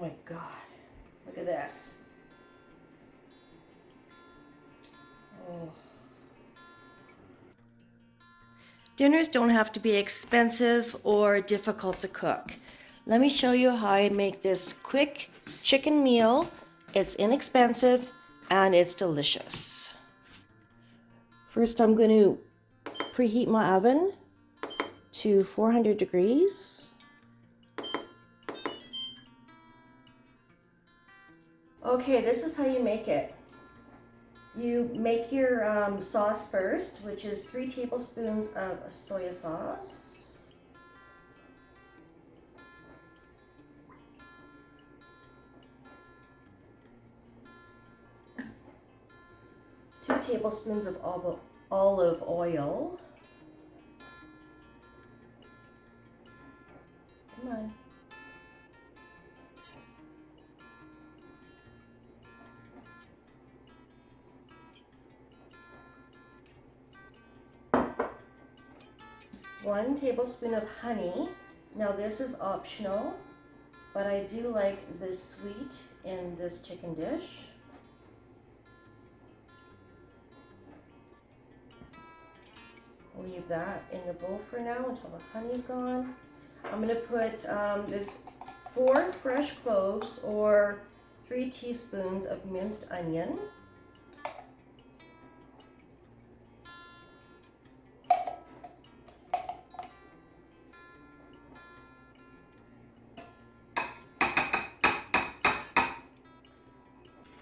my God, look at this. Oh. Dinners don't have to be expensive or difficult to cook. Let me show you how I make this quick chicken meal. It's inexpensive and it's delicious. First, I'm going to preheat my oven to 400 degrees. Okay, this is how you make it. You make your sauce first, which is 3 tablespoons of soy sauce. Two tablespoons of olive oil. Come on. One tablespoon of honey. Now this is optional, but I do like this sweet in this chicken dish. Leave that in the bowl for now until the honey's gone. I'm going to put this 4 fresh cloves or 3 teaspoons of minced onion.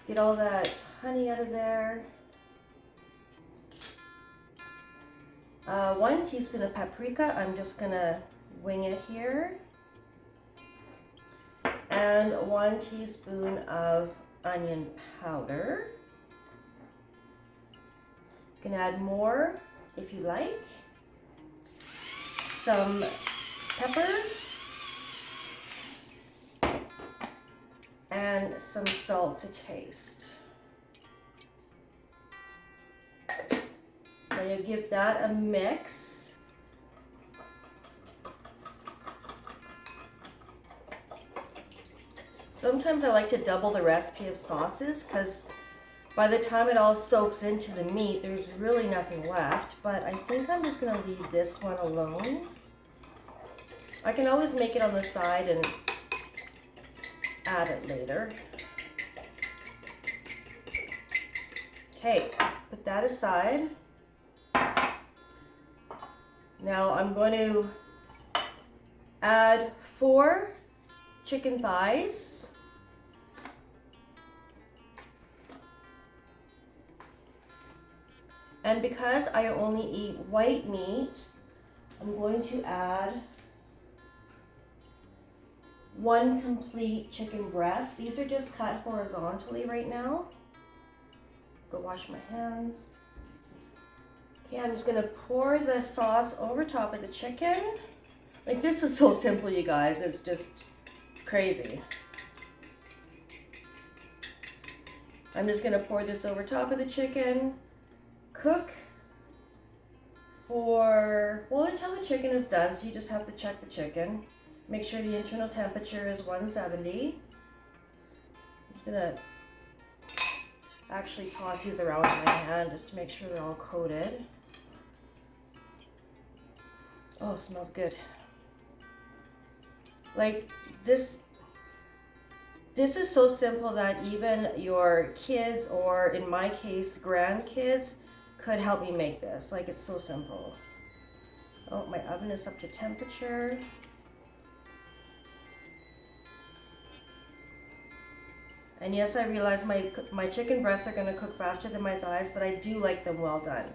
Get all that honey out of there. 1 teaspoon of paprika. I'm just gonna wing it here. And 1 teaspoon of onion powder. You can add more if you like. Some pepper. And some salt to taste. Now you give that a mix. Sometimes I like to double the recipe of sauces because by the time it all soaks into the meat, there's really nothing left. But I think I'm just going to leave this one alone. I can always make it on the side and add it later. Okay, put that aside. Now I'm going to add 4 chicken thighs. And because I only eat white meat, I'm going to add 1 complete chicken breast. These are just cut horizontally right now. Go wash my hands. Okay, I'm just gonna pour the sauce over top of the chicken. Like, this is so simple, you guys. It's just crazy. I'm just gonna pour this over top of the chicken. Cook for, well, until the chicken is done. So you just have to check the chicken. Make sure the internal temperature is 170. I'm just gonna actually toss these around in my hand just to make sure they're all coated. Oh, it smells good. Like, this is so simple that even your kids, or in my case, grandkids, could help me make this. Like, it's so simple. Oh, my oven is up to temperature. And yes, I realize my chicken breasts are going to cook faster than my thighs, but I do like them well done.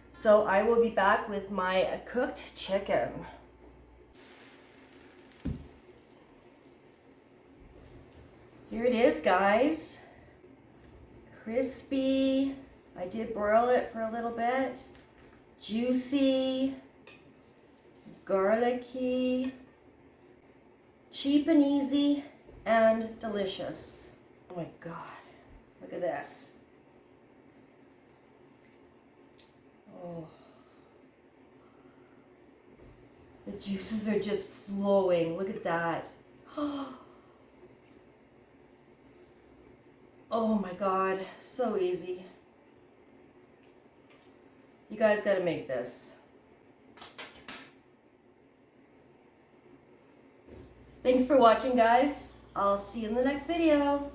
So I will be back with my cooked chicken. Here it is, guys. Crispy. I did broil it for a little bit. Juicy. Garlicky. Cheap and easy and delicious. Oh my God, look at this. Oh. The juices are just flowing. Look at that. Oh my God, so easy. You guys gotta make this. Thanks for watching, guys. I'll see you in the next video.